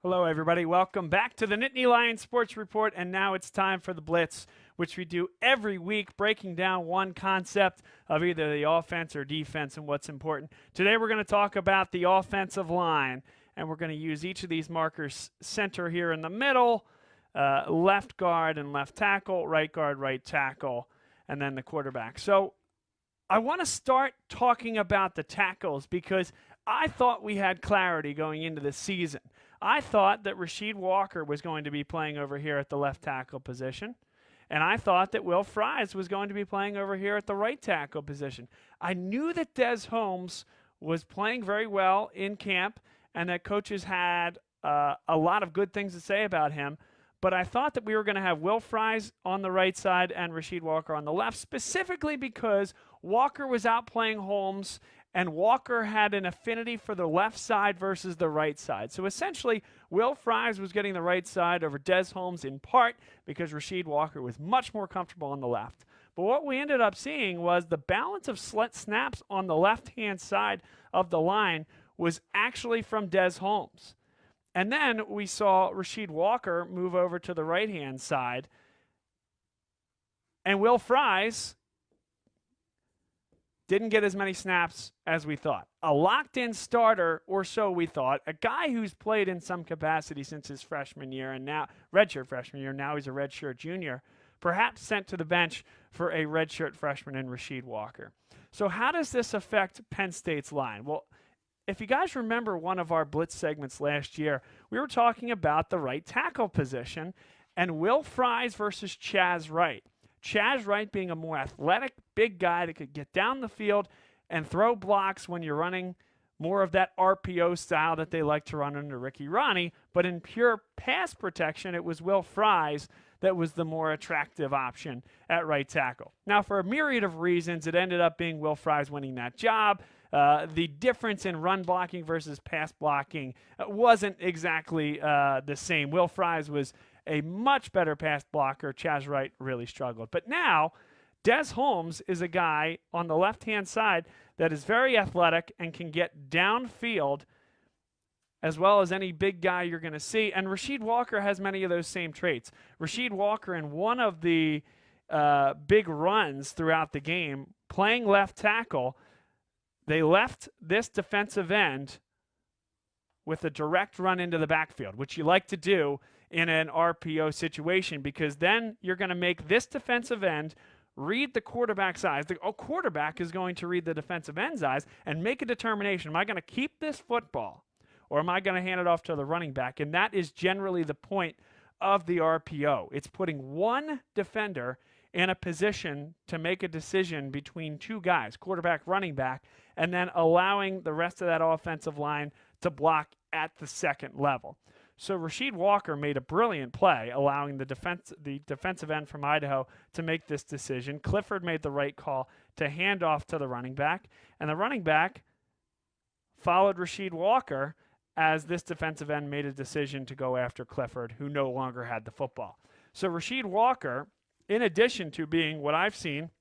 Hello, everybody. Welcome back to the Nittany Lion Sports Report, and now it's time for the Blitz, which we do every week, breaking down one concept of either the offense or defense and what's important. Today, we're going to talk about the offensive line, and we're going to use each of these markers: center here in the middle, left guard and left tackle, right guard, right tackle, and then the quarterback. So I want to start talking about the tackles because I thought we had clarity going into the season. I thought that Rasheed Walker was going to be playing over here at the left tackle position, and I thought that Will Fries was going to be playing over here at the right tackle position. I knew that Des Holmes was playing very well in camp and that coaches had a lot of good things to say about him, but I thought that we were going to have Will Fries on the right side and Rasheed Walker on the left, specifically because Walker was outplaying Holmes and Walker had an affinity for the left side versus the right side. So essentially, Will Fries was getting the right side over Des Holmes in part because Rasheed Walker was much more comfortable on the left. But what we ended up seeing was the balance of snaps on the left-hand side of the line was actually from Des Holmes. And then we saw Rasheed Walker move over to the right-hand side, and Will Fries didn't get as many snaps as we thought. A locked-in starter, or so we thought, a guy who's played in some capacity since his freshman year and now redshirt freshman year, now he's a redshirt junior, perhaps sent to the bench for a redshirt freshman in Rasheed Walker. So how does this affect Penn State's line? Well, if you guys remember one of our Blitz segments last year, we were talking about the right tackle position and Will Fries versus Chaz Wright. Chaz Wright being a more athletic, big guy that could get down the field and throw blocks when you're running more of that RPO style that they like to run under Ricky Ronnie. But in pure pass protection, it was Will Fries that was the more attractive option at right tackle. Now, for a myriad of reasons, it ended up being Will Fries winning that job. The difference in run blocking versus pass blocking wasn't exactly the same. Will Fries was a much better pass blocker. Chaz Wright really struggled. But now, Des Holmes is a guy on the left-hand side that is very athletic and can get downfield as well as any big guy you're going to see. And Rasheed Walker has many of those same traits. Rasheed Walker, in one of the big runs throughout the game, playing left tackle, they left this defensive end with a direct run into the backfield, which you like to do in an RPO situation because then you're going to make this defensive end read the quarterback's eyes. The quarterback is going to read the defensive end's eyes and make a determination. Am I going to keep this football or am I going to hand it off to the running back? And that is generally the point of the RPO. It's putting one defender in a position to make a decision between two guys, quarterback, running back, and then allowing the rest of that offensive line to block at the second level. So Rasheed Walker made a brilliant play, allowing the defensive end from Idaho to make this decision. Clifford made the right call to hand off to the running back, and the running back followed Rasheed Walker as this defensive end made a decision to go after Clifford, who no longer had the football. So Rasheed Walker, in addition to being what I've seen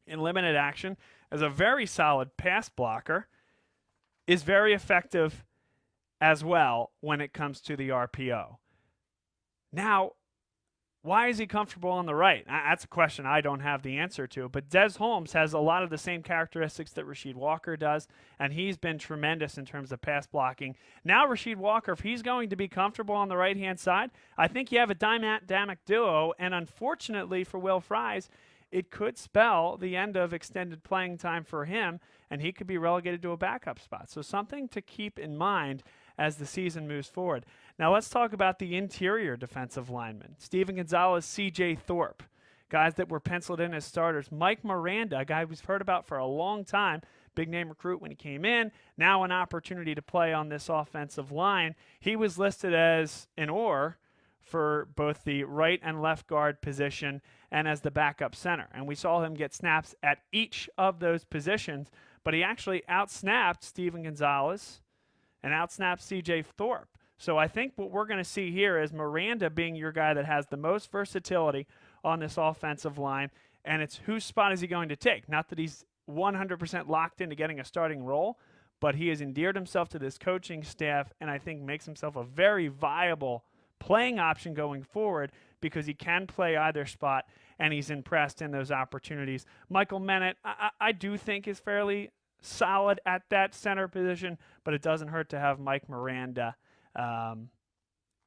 in limited action as a very solid pass blocker, is very effective as well when it comes to the RPO. Now, why is he comfortable on the right? That's a question I don't have the answer to, but Des Holmes has a lot of the same characteristics that Rasheed Walker does, and he's been tremendous in terms of pass blocking. Now Rasheed Walker, if he's going to be comfortable on the right-hand side, I think you have a dynamic duo, and unfortunately for Will Fries, it could spell the end of extended playing time for him, and he could be relegated to a backup spot. So something to keep in mind as the season moves forward. Now let's talk about the interior defensive linemen. Steven Gonzalez, C.J. Thorpe, guys that were penciled in as starters. Mike Miranda, a guy we've heard about for a long time, big name recruit when he came in, now an opportunity to play on this offensive line. He was listed as an or for both the right and left guard position and as the backup center. And we saw him get snaps at each of those positions, but he actually outsnapped Steven Gonzalez and outsnapped C.J. Thorpe. So I think what we're going to see here is Miranda being your guy that has the most versatility on this offensive line, and it's whose spot is he going to take? Not that he's 100% locked into getting a starting role, but he has endeared himself to this coaching staff and I think makes himself a very viable playing option going forward because he can play either spot and he's impressed in those opportunities. Michael Mennett, I do think is fairly solid at that center position, but it doesn't hurt to have Mike Miranda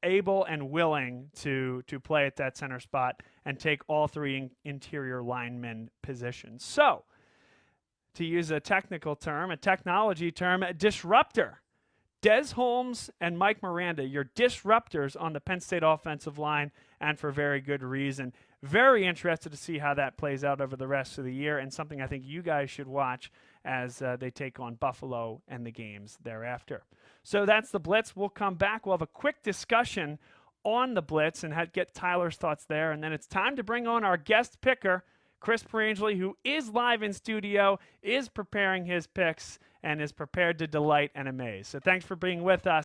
able and willing to play at that center spot and take all three interior lineman positions. So, to use a technical term, a technology term, a disruptor. Des Holmes and Mike Miranda, your disruptors on the Penn State offensive line, and for very good reason. Very interested to see how that plays out over the rest of the year, and something I think you guys should watch as they take on Buffalo and the games thereafter. So that's the Blitz. We'll come back. We'll have a quick discussion on the Blitz and get Tyler's thoughts there, and then it's time to bring on our guest picker, Chris Perangeli, who is live in studio, is preparing his picks, and is prepared to delight and amaze. So thanks for being with us.